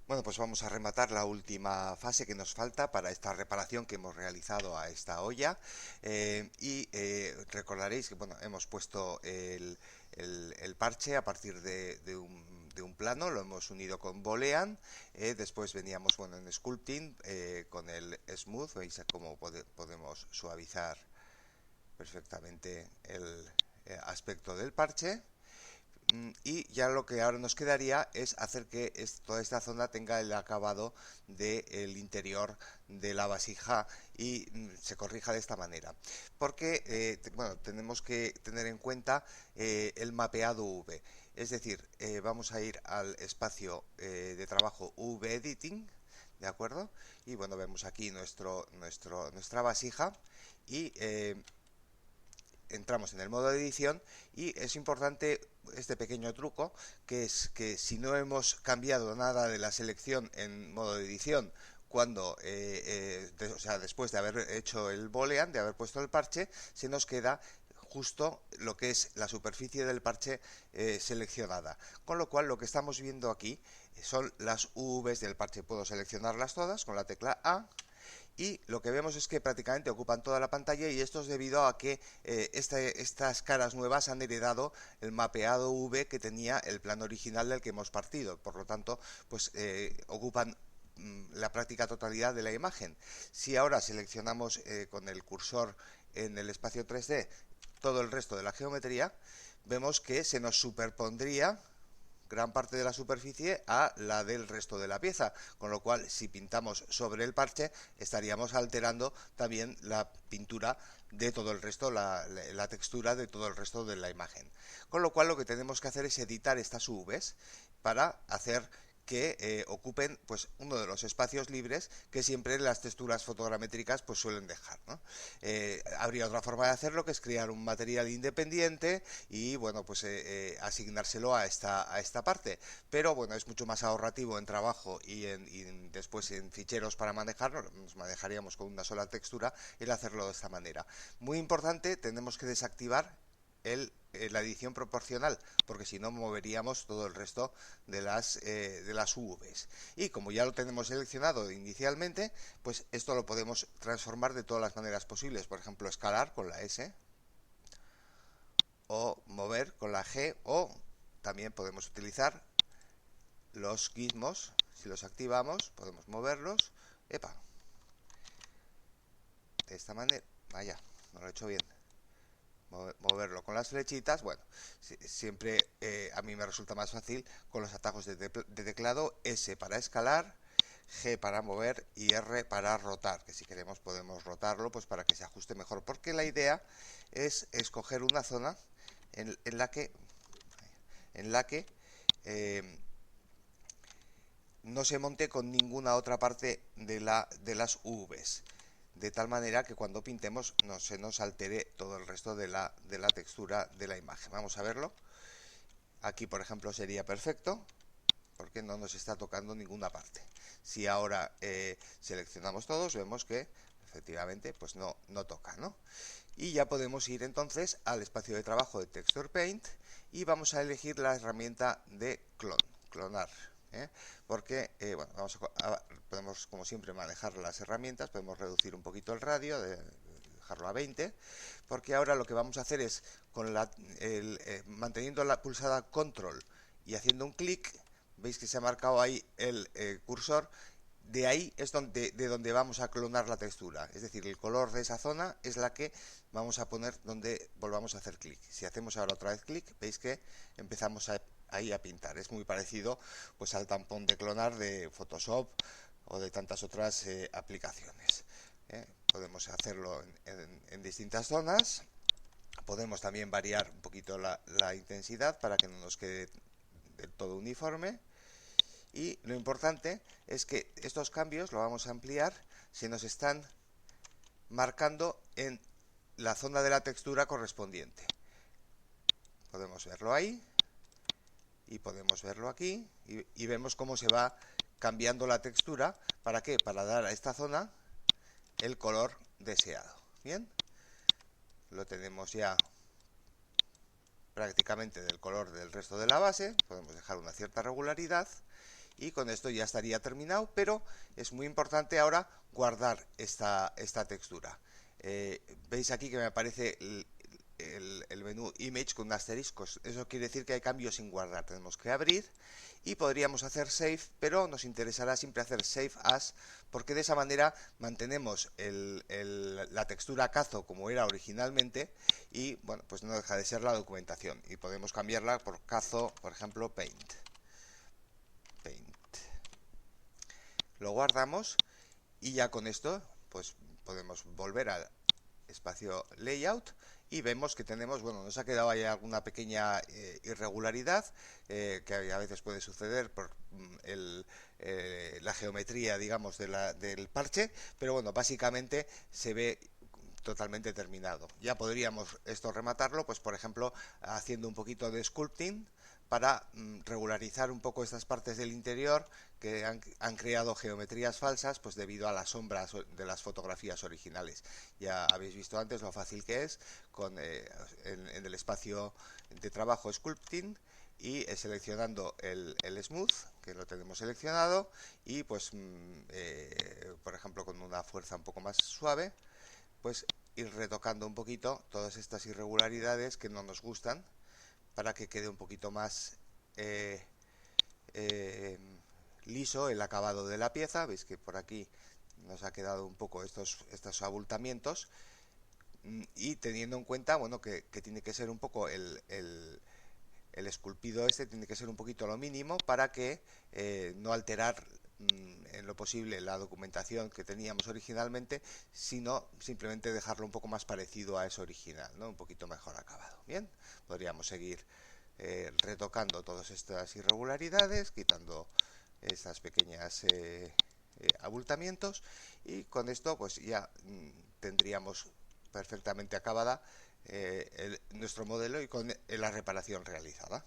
Bueno, pues vamos a rematar la última fase que nos falta para esta reparación que hemos realizado a esta olla. Recordaréis que bueno, hemos puesto el parche a partir de un plano, lo hemos unido con Boolean. Después veníamos bueno, en Sculpting con el Smooth. Veis cómo podemos suavizar perfectamente el aspecto del parche. Y ya lo que ahora nos quedaría es hacer que toda esta zona tenga el acabado del interior de la vasija y se corrija de esta manera. Porque bueno, tenemos que tener en cuenta el mapeado V. Es decir, vamos a ir al espacio de trabajo V Editing, ¿de acuerdo? Y bueno, vemos aquí nuestra vasija y entramos en el modo de edición y es importante este pequeño truco, que es que si no hemos cambiado nada de la selección en modo de edición cuando, o sea, después de haber hecho el boolean, de haber puesto el parche, se nos queda justo lo que es la superficie del parche seleccionada. Con lo cual lo que estamos viendo aquí son las UVs del parche. Puedo seleccionarlas todas con la tecla A y lo que vemos es que prácticamente ocupan toda la pantalla y esto es debido a que estas caras nuevas han heredado el mapeado V que tenía el plano original del que hemos partido. Por lo tanto, pues ocupan la práctica totalidad de la imagen. Si ahora seleccionamos con el cursor en el espacio 3D todo el resto de la geometría, vemos que se nos superpondría gran parte de la superficie a la del resto de la pieza, con lo cual si pintamos sobre el parche estaríamos alterando también la pintura de todo el resto, la textura de todo el resto de la imagen. Con lo cual lo que tenemos que hacer es editar estas UVs para hacer que ocupen pues uno de los espacios libres que siempre las texturas fotogramétricas pues suelen dejar, ¿no? Habría otra forma de hacerlo, que es crear un material independiente y bueno pues asignárselo a esta parte, pero bueno, es mucho más ahorrativo en trabajo y después en ficheros para manejarlo. Nos manejaríamos con una sola textura el hacerlo de esta manera. Muy importante, tenemos que desactivar la edición proporcional, porque si no moveríamos todo el resto de las UVs. Y como ya lo tenemos seleccionado inicialmente, pues esto lo podemos transformar de todas las maneras posibles. Por ejemplo, escalar con la S, o mover con la G, o también podemos utilizar los gizmos. Si los activamos, podemos moverlos. Epa, de esta manera. Vaya, no lo he hecho bien. Moverlo con las flechitas. Bueno, siempre a mí me resulta más fácil con los atajos de teclado. S para escalar, G para mover y R para rotar, que si queremos podemos rotarlo pues para que se ajuste mejor, porque la idea es escoger una zona en la que eh, no se monte con ninguna otra parte de las UVs, de tal manera que cuando pintemos no se nos altere todo el resto de la textura de la imagen. Vamos a verlo. Aquí, por ejemplo, sería perfecto porque no nos está tocando ninguna parte. Si ahora seleccionamos todos, vemos que efectivamente pues no toca, ¿no? Y ya podemos ir entonces al espacio de trabajo de Texture Paint y vamos a elegir la herramienta de clonar. Porque bueno, podemos como siempre manejar las herramientas, podemos reducir un poquito el radio, dejarlo a 20, porque ahora lo que vamos a hacer es manteniendo la pulsada control y haciendo un clic, veis que se ha marcado ahí el cursor. De ahí es de donde vamos a clonar la textura, es decir, el color de esa zona es la que vamos a poner donde volvamos a hacer clic. Si hacemos ahora otra vez clic, veis que empezamos ahí a pintar. Es muy parecido pues al tampón de clonar de Photoshop o de tantas otras aplicaciones. Podemos hacerlo en distintas zonas. Podemos también variar un poquito la intensidad para que no nos quede del todo uniforme. Y lo importante es que estos cambios lo vamos a ampliar, se nos están marcando en la zona de la textura correspondiente. Podemos verlo ahí y podemos verlo aquí y vemos cómo se va cambiando la textura. ¿Para qué? Para dar a esta zona el color deseado. Bien, lo tenemos ya prácticamente del color del resto de la base. Podemos dejar una cierta regularidad y con esto ya estaría terminado, pero es muy importante ahora guardar esta textura. Veis aquí que me aparece el menú Image con asteriscos. Eso quiere decir que hay cambios sin guardar. Tenemos que abrir y podríamos hacer Save, pero nos interesará siempre hacer Save As, porque de esa manera mantenemos la textura Cazo como era originalmente y bueno, pues no deja de ser la documentación y podemos cambiarla por Cazo, por ejemplo, Paint. Lo guardamos y ya con esto pues podemos volver al espacio layout y vemos que tenemos, bueno, nos ha quedado ahí alguna pequeña irregularidad que a veces puede suceder por la geometría, digamos, del parche, pero bueno, básicamente se ve totalmente terminado. Ya podríamos esto rematarlo, pues por ejemplo, haciendo un poquito de sculpting para regularizar un poco estas partes del interior que han creado geometrías falsas pues debido a las sombras de las fotografías originales. Ya habéis visto antes lo fácil que es en el espacio de trabajo sculpting y seleccionando el smooth, que lo tenemos seleccionado, y pues por ejemplo con una fuerza un poco más suave pues ir retocando un poquito todas estas irregularidades que no nos gustan para que quede un poquito más eh, liso el acabado de la pieza. Veis que por aquí nos ha quedado un poco estos abultamientos y teniendo en cuenta, bueno, que tiene que ser un poco el esculpido tiene que ser un poquito lo mínimo para que no alterar en lo posible la documentación que teníamos originalmente, sino simplemente dejarlo un poco más parecido a eso original, ¿no? Un poquito mejor acabado. Bien, podríamos seguir retocando todas estas irregularidades, quitando estas pequeñas abultamientos y con esto pues ya tendríamos perfectamente acabada nuestro modelo y con la reparación realizada.